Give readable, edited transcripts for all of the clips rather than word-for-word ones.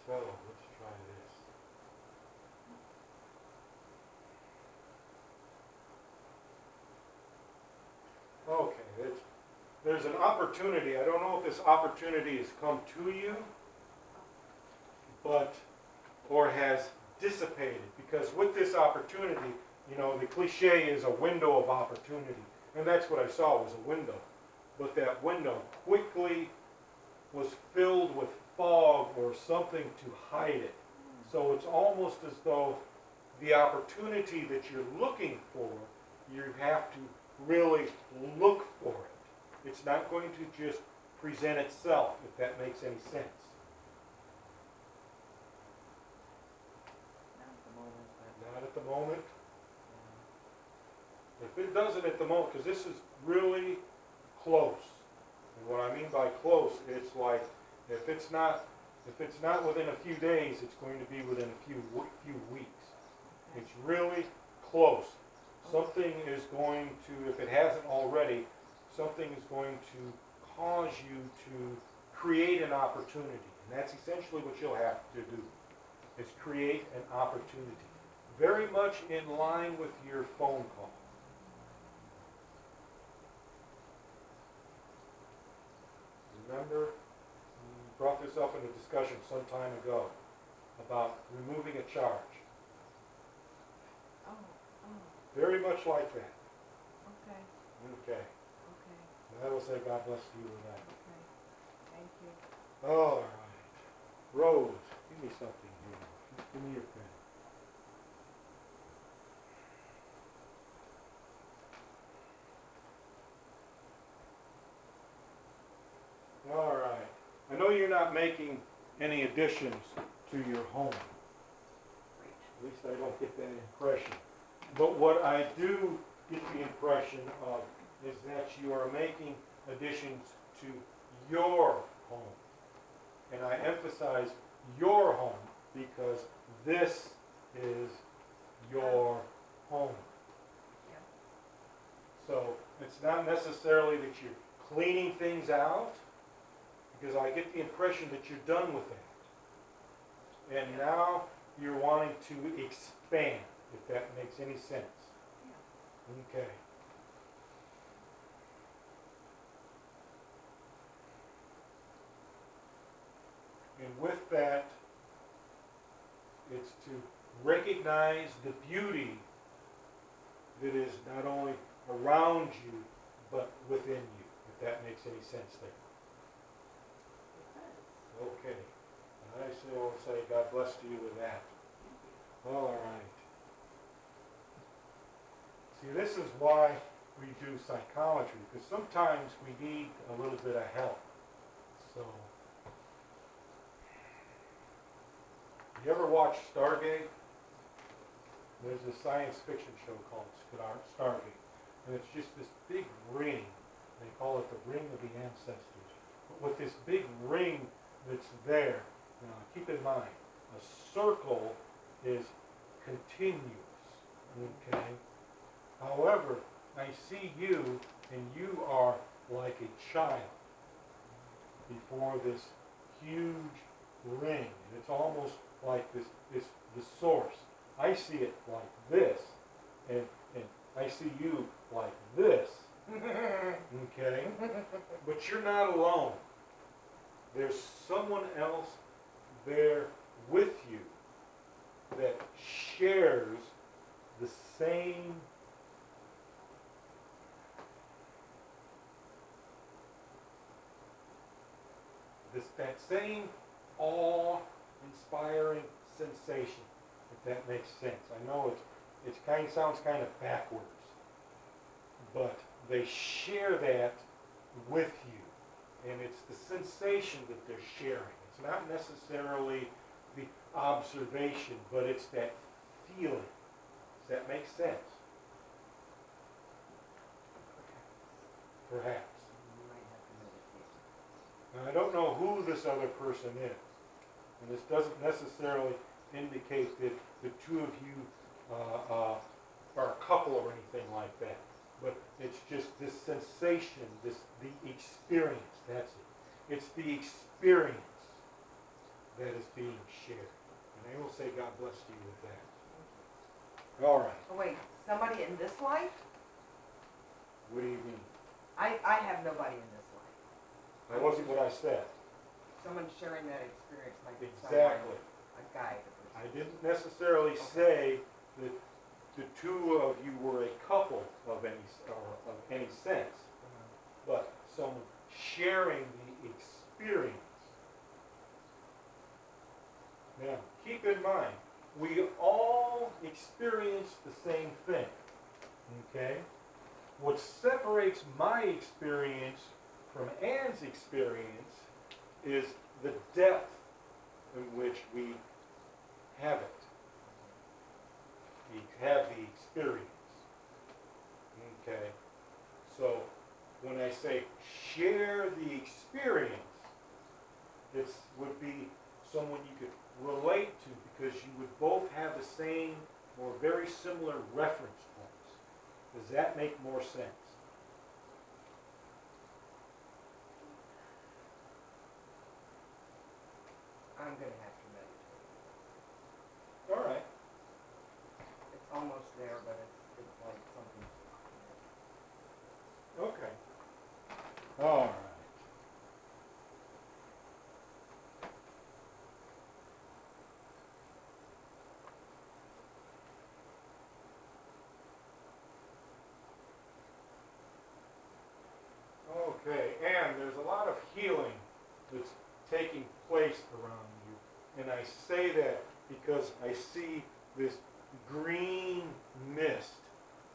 So let's try this. Okay, there's an opportunity. I don't know if this opportunity has come to you, but or has dissipated, because with this opportunity, you know, the cliche is a window of opportunity, and that's what I saw, was a window. But that window quickly was filled with fog or something to hide it. So it's almost as though the opportunity that you're looking for, you have to really look for it. It's not going to just present itself, if that makes any sense. Not at the moment. If it doesn't at the moment, because this is really close. And what I mean by close, it's like if it's not within a few days, it's going to be within a few weeks. It's really close. Something is going to, if it hasn't already, something is going to cause you to create an opportunity. And that's essentially what you'll have to do, is create an opportunity. Very much in line with your phone call. Remember, we brought this up in a discussion some time ago about removing a charge. Very much like that. Okay. Okay. Okay. And I will say God bless you with that. Okay. Thank you. All right. Rose, give me something here. Give me your pen. All right. I know you're not making any additions to your home. At least I don't get that impression. But what I do get the impression of is that you are making additions to your home. And I emphasize your home because this is your home. Yeah. So it's not necessarily that you're cleaning things out, because I get the impression that you're done with that. And now you're wanting to expand, if that makes any sense. Yeah. Okay. And with that, it's to recognize the beauty that is not only around you, but within you, if that makes any sense there. Okay. And I will say God bless to you with that. All right. See, this is why we do psychometry, because sometimes we need a little bit of help. So, you ever watch Stargate? There's a science fiction show called Stargate, and it's just this big ring. They call it the ring of the ancestors. But with this big ring that's there, now keep in mind, a circle is continuous, okay? However, I see you, and you are like a child before this huge ring, and it's almost like the source. I see it like this, and I see you like this, okay? But you're not alone. There's someone else there with you that shares the same that same awe-inspiring sensation, if that makes sense. I know it sounds kind of backwards, but they share that with you, and it's the sensation that they're sharing. It's not necessarily the observation, but it's that feeling. Does that make sense? Perhaps. Now, I don't know who this other person is, and this doesn't necessarily indicate that the two of you are a couple or anything like that, but it's just this sensation, the experience, that's it. It's the experience that is being shared. And I will say God bless you with that. All right. Oh, wait, somebody in this life? What do you mean? I have nobody in this life. That wasn't what I said. Someone sharing that experience might be Exactly. someone, a guide. I didn't necessarily say that the two of you were a couple of any sense, but someone sharing the experience. Now, keep in mind, we all experience the same thing, okay? What separates my experience from Ann's experience is the depth in which we have it. We have the experience, okay? So, when I say share the experience, this would be someone you could relate to because you would both have the same or very similar reference points. Does that make more sense? I'm gonna have to meditate. All right. It's almost there, but it's like something. Okay. All right. Okay, and there's a lot of healing that's taking place around you. And I say that because I see this green mist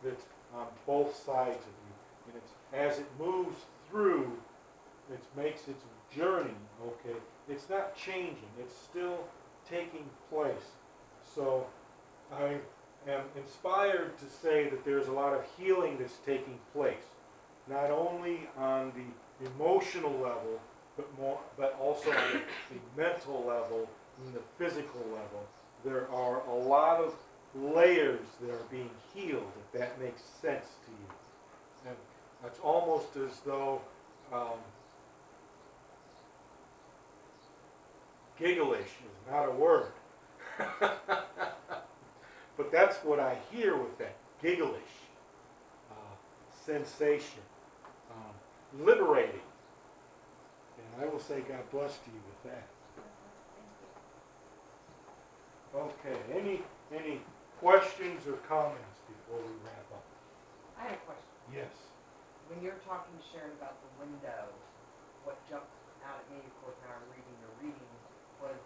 that's on both sides of you. And it's, as it moves through, it makes its journey, okay? It's not changing, it's still taking place. So I am inspired to say that there's a lot of healing that's taking place. Not only on the emotional level, but also on the mental level and the physical level. There are a lot of layers that are being healed, if that makes sense to you. And it's almost as though giggleish is not a word. But that's what I hear with that, giggleish sensation. Liberating. And I will say God bless to you with that. Okay, any questions or comments before we wrap up? I have a question. Yes. When you're talking, Sharon, about the window, what jumped out at me, of course, now I'm reading your reading, was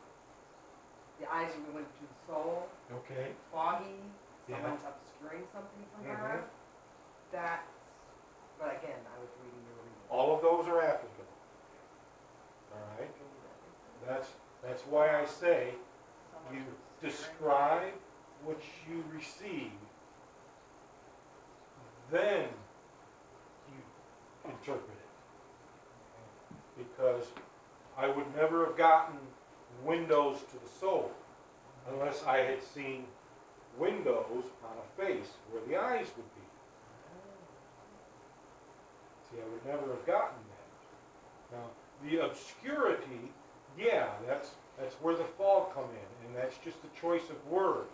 the eyes are going to the soul, Okay. foggy, Yeah. someone's obscuring something from her. That's, but again, I was reading your reading. All of those are applicable. All right. That's why I say you describe what you receive, then you interpret it. Because I would never have gotten windows to the soul unless I had seen windows on a face where the eyes would be. See, I would never have gotten that. Now, the obscurity, yeah, that's where the fog come in, and that's just a choice of words,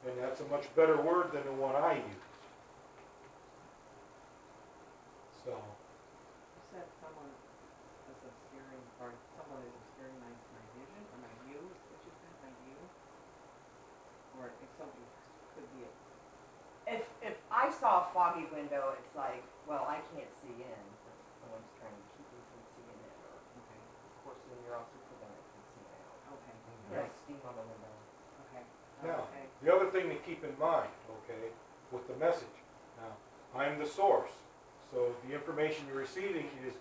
and that's a much better word than the one I use. So, You said someone is obscuring, or someone is obscuring my vision, or my view, is what you said, my view? Or if something could be, If I saw a foggy window, it's like, well, I can't see in, but someone's trying to keep me from seeing in, or, okay, of course, then you're also prevented from seeing out. okay, There's steam on the window. okay, now, okay, the other thing to keep in mind, okay, with the message, now, I'm the source, so the information you're receiving is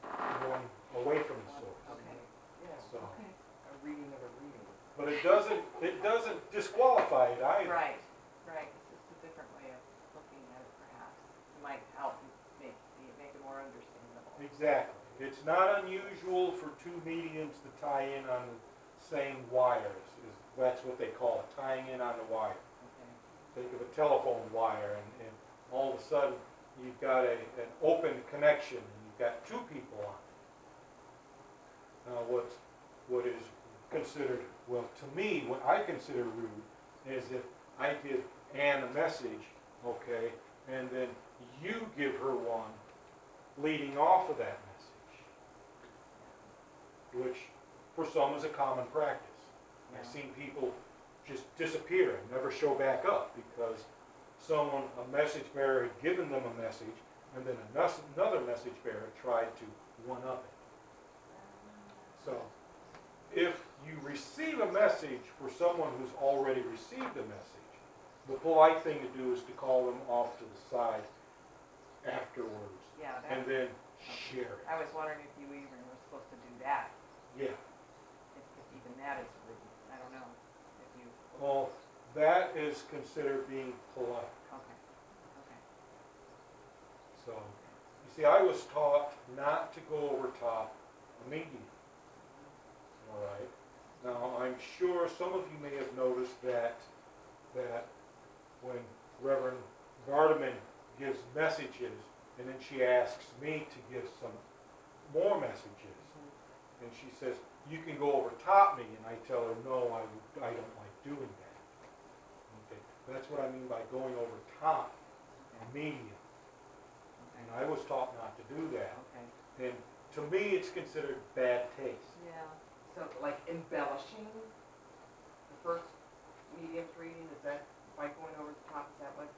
going away from the source. okay, Yeah, So, okay. a reading of a reading. but it doesn't disqualify it either. Right, right, it's just a different way of looking at it perhaps. It might help make it more understandable. Exactly. It's not unusual for two mediums to tie in on the same wires. That's what they call it, tying in on the wire. Okay, Think of a telephone wire, and all of a sudden you've got an open connection, and you've got two people on it. Now, what is considered, well, to me, what I consider rude is if I give Ann a message, okay, and then you give her one leading off of that message, which for some is a common practice. I've seen people just disappear and never show back up because someone, a message bearer, had given them a message, and then another message bearer tried to one-up it. So, if you receive a message for someone who's already received a message, the polite thing to do is to call them off to the side afterwards, Yeah, and that, then share it. I was wondering if you even were supposed to do that, Yeah. if even that is rude, I don't know, if you. Well, that is considered being polite. Okay, okay. So, you see, I was taught not to go over top a medium. All right. Now, I'm sure some of you may have noticed that when Reverend Vardaman gives messages, and then she asks me to give some more messages, and she says, "You can go over top me," and I tell her, "No, I don't like doing that." Okay, that's what I mean by going over top a medium. And I was taught not to do that. Okay. And to me, it's considered bad taste. Yeah. So like embellishing the first medium's reading, is that by going over the top, is that what?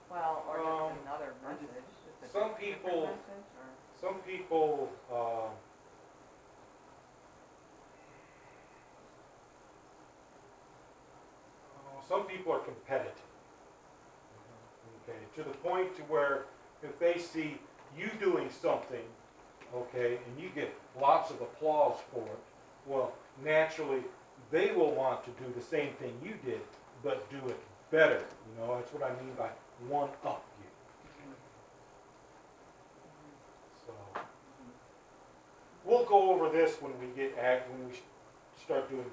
Well, or just another message, just a some different people- message, or? Some people, are competitive. Okay, to the point to where if they see you doing something, okay, and you get lots of applause for it, well, naturally, they will want to do the same thing you did, but do it better. You know, that's what I mean by one up you. So, we'll go over this when we start doing